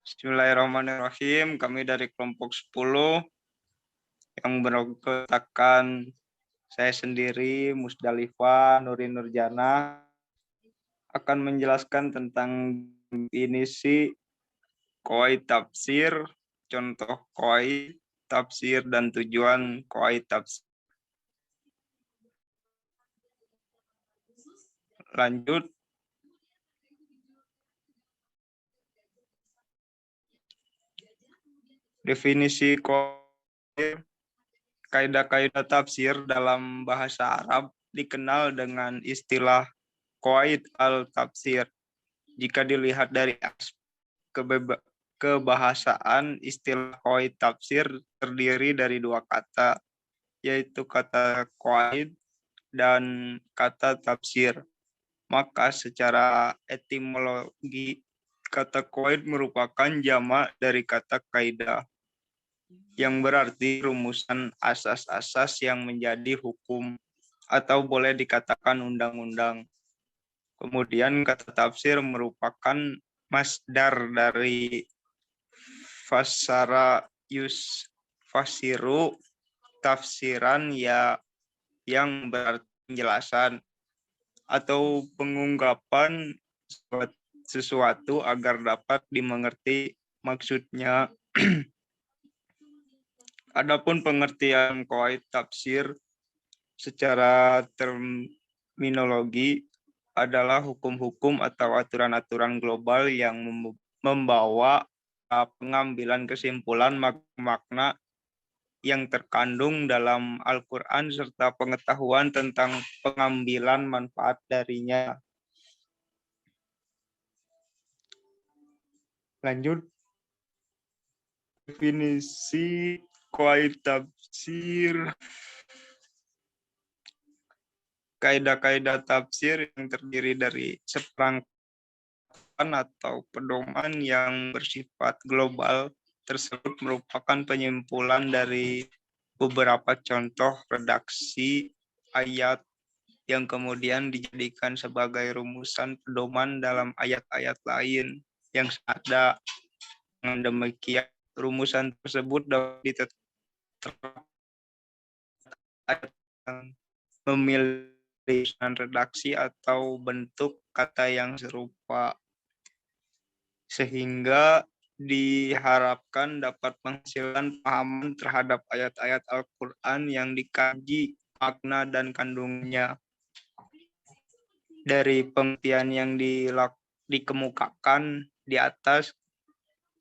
Bismillahirrahmanirrahim. Kami dari kelompok 10 yang beranggotakan saya sendiri, Musdalifah Nuri Nurjana, akan menjelaskan tentang definisi qawaid tafsir, contoh qawaid tafsir dan tujuan qawaid tafsir. Lanjut. Definisi qawaid, kaidah-kaidah tafsir dalam bahasa Arab dikenal dengan istilah qawaid al-tafsir. Jika dilihat dari aspek kebahasaan, istilah qawaid tafsir terdiri dari dua kata, yaitu kata qawaid dan kata tafsir. Maka secara etimologi, kata qawaid merupakan jamak dari kata kaidah, yang berarti rumusan asas-asas yang menjadi hukum atau boleh dikatakan undang-undang. Kemudian kata tafsir merupakan masdar dari fasara fasiru, tafsiran yang berarti penjelasan atau pengungkapan sesuatu agar dapat dimengerti maksudnya. Adapun pengertian qawaid tafsir secara terminologi adalah hukum-hukum atau aturan-aturan global yang membawa pengambilan kesimpulan makna yang terkandung dalam Al-Quran serta pengetahuan tentang pengambilan manfaat darinya. Lanjut. Definisi qawaid tafsir. Kaidah-kaidah tafsir yang terdiri dari seperangkat atau pedoman yang bersifat global tersebut merupakan penyimpulan dari beberapa contoh redaksi ayat yang kemudian dijadikan sebagai rumusan pedoman dalam ayat-ayat lain yang ada. Dengan demikian, rumusan tersebut dapat diterapkan memilih redaksi atau bentuk kata yang serupa, sehingga diharapkan dapat menghasilkan pahaman terhadap ayat-ayat Al-Quran yang dikaji makna dan kandungnya. Dari pengertian yang dikemukakan di atas,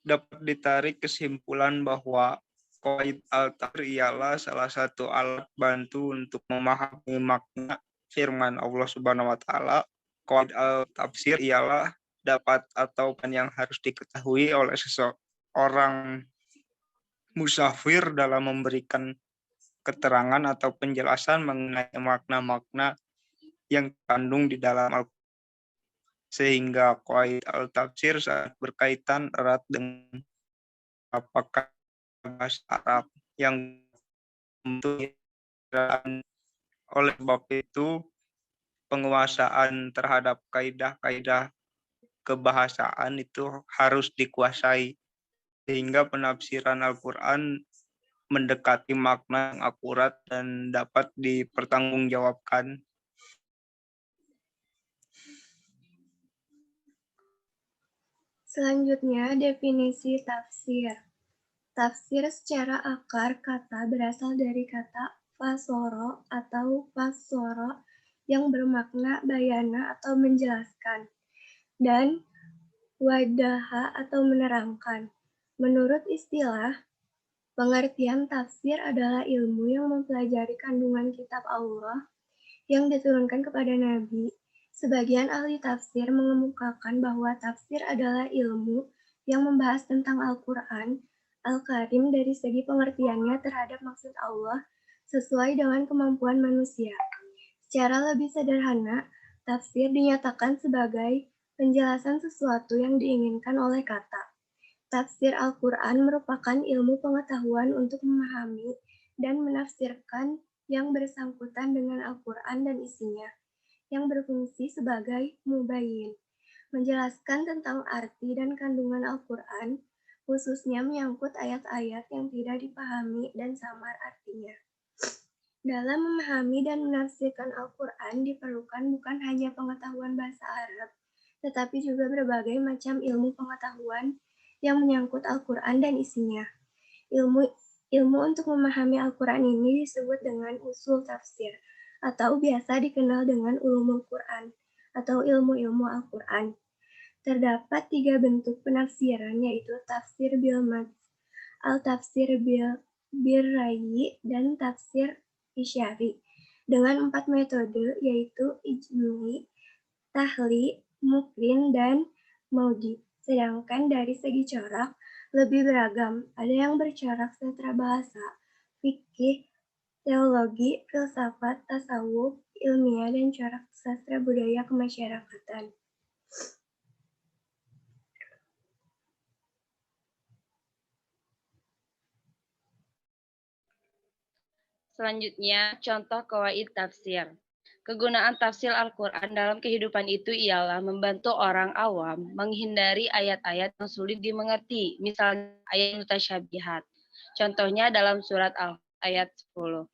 dapat ditarik kesimpulan bahwa qawaid al-tafsir ialah salah satu alat bantu untuk memahami makna firman Allah Subhanahu wa taala. Qawaid al-tafsir ialah dapat atau yang harus diketahui oleh seseorang musafir dalam memberikan keterangan atau penjelasan mengenai makna-makna yang terkandung di dalam Al-Quran. Sehingga qawaid al-tafsir sangat berkaitan erat dengan apakah bahasa Arab yang oleh sebab itu penguasaan terhadap kaidah-kaidah kebahasaan itu harus dikuasai, sehingga penafsiran Al-Quran mendekati makna yang akurat dan dapat dipertanggungjawabkan. Selanjutnya, definisi tafsir. Tafsir secara akar kata berasal dari kata fasoro atau fasoro yang bermakna bayana atau menjelaskan, dan wadaha atau menerangkan. Menurut istilah, pengertian tafsir adalah ilmu yang mempelajari kandungan kitab Allah yang diturunkan kepada Nabi. Sebagian ahli tafsir mengemukakan bahwa tafsir adalah ilmu yang membahas tentang Al-Quran Al-Karim dari segi pengertiannya terhadap maksud Allah sesuai dengan kemampuan manusia. Secara lebih sederhana, tafsir dinyatakan sebagai penjelasan sesuatu yang diinginkan oleh kata. Tafsir Al-Quran merupakan ilmu pengetahuan untuk memahami dan menafsirkan yang bersangkutan dengan Al-Quran dan isinya, yang berfungsi sebagai mubayyin, menjelaskan tentang arti dan kandungan Al-Quran, khususnya menyangkut ayat-ayat yang tidak dipahami dan samar artinya. Dalam memahami dan menafsirkan Al-Quran diperlukan bukan hanya pengetahuan bahasa Arab, tetapi juga berbagai macam ilmu pengetahuan yang menyangkut Al-Quran dan isinya. Ilmu untuk memahami Al-Quran ini disebut dengan usul tafsir, atau biasa dikenal dengan ulumul Quran, atau ilmu-ilmu Al-Quran. Terdapat 3 bentuk penafsiran, yaitu tafsir bil mad, al-tafsir bil rayyi, dan tafsir isyari, dengan 4 metode, yaitu ijmi, tahli, mukrin, dan maudi. Sedangkan dari segi corak, lebih beragam. Ada yang bercorak sastra bahasa, fikih, teologi, filsafat, tasawuf, ilmiah, dan corak sastra budaya kemasyarakatan. Selanjutnya, contoh qawaid tafsir. Kegunaan tafsir Al-Quran dalam kehidupan itu ialah membantu orang awam menghindari ayat-ayat yang sulit dimengerti, misalnya ayat mutasyabihat. Contohnya dalam surat ayat 10.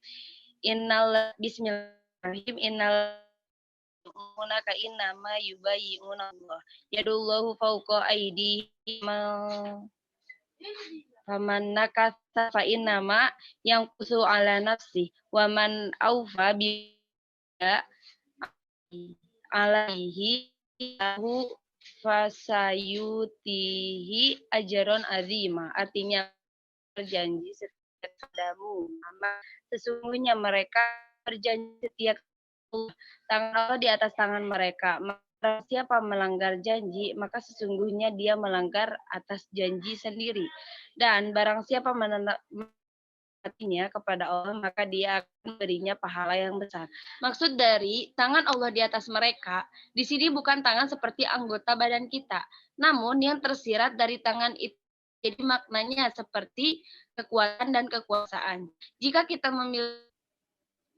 Bismillahirrahmanirrahim, innaka innama yubayyi'una Allah. Yadullahu fawqa aydihim faman nakatha fa innama yanqusu ala nafsi wa man aufa bi alaihi lahu fasayutihi ajron azima. Artinya berjanji setiap padamu, sesungguhnya mereka berjanji setiap tangan Allah di atas tangan mereka. Siapa melanggar janji, maka sesungguhnya dia melanggar atas janji sendiri. Dan barang siapa menepatinya kepada Allah, maka dia akan memberinya pahala yang besar. Maksud dari tangan Allah di atas mereka, di sini bukan tangan seperti anggota badan kita, namun yang tersirat dari tangan itu. Jadi maknanya seperti kekuatan dan kekuasaan. Jika kita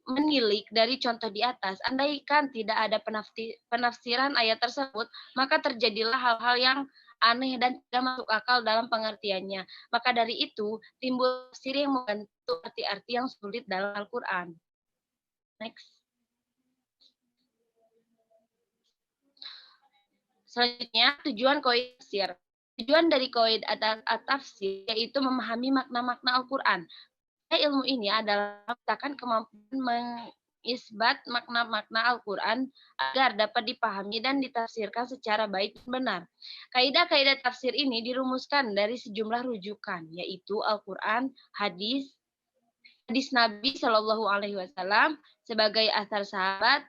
menilik dari contoh di atas, andaikan tidak ada penafsiran ayat tersebut, maka terjadilah hal-hal yang aneh dan tidak masuk akal dalam pengertiannya. Maka dari itu, timbul tafsir yang membantu arti-arti yang sulit dalam Al-Quran. Next. Selanjutnya, tujuan qawaid tafsir. Tujuan dari qawaid at-tafsir yaitu memahami makna-makna Al-Quran. Ilmu ini adalah menciptakan kemampuan mengisbat makna-makna Al-Quran agar dapat dipahami dan ditafsirkan secara baik dan benar. Kaidah-kaidah tafsir ini dirumuskan dari sejumlah rujukan, yaitu Al-Quran, hadis Nabi Shallallahu Alaihi Wasallam sebagai asar sahabat,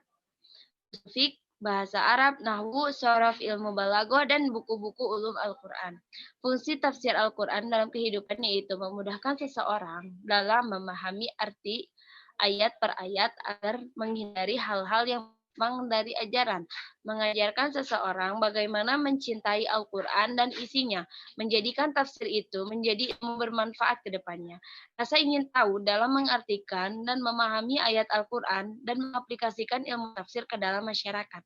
fik, bahasa Arab, nahwu, sorof, ilmu balaghah, dan buku-buku ulum Al-Quran. Fungsi tafsir Al-Quran dalam kehidupan yaitu memudahkan seseorang dalam memahami arti ayat per ayat agar menghindari hal-hal yang dari ajaran, mengajarkan seseorang bagaimana mencintai Al-Quran dan isinya, menjadikan tafsir itu menjadi ilmu bermanfaat ke depannya. Rasa ingin tahu dalam mengartikan dan memahami ayat Al-Quran dan mengaplikasikan ilmu tafsir ke dalam masyarakat.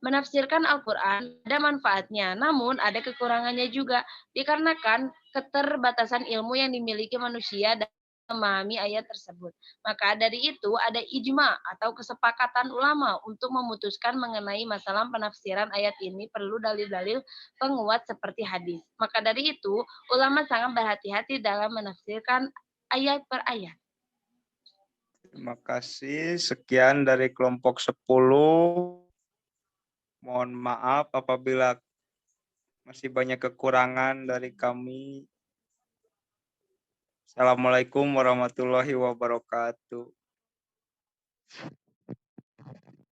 Menafsirkan Al-Quran ada manfaatnya, namun ada kekurangannya juga, dikarenakan keterbatasan ilmu yang dimiliki manusia dan memahami ayat tersebut. Maka dari itu ada ijma atau kesepakatan ulama untuk memutuskan mengenai masalah penafsiran ayat ini perlu dalil-dalil penguat seperti hadis. Maka dari itu ulama sangat berhati-hati dalam menafsirkan ayat per ayat. Terima kasih. Sekian dari kelompok 10. Mohon maaf apabila masih banyak kekurangan dari kami. Assalamualaikum warahmatullahi wabarakatuh.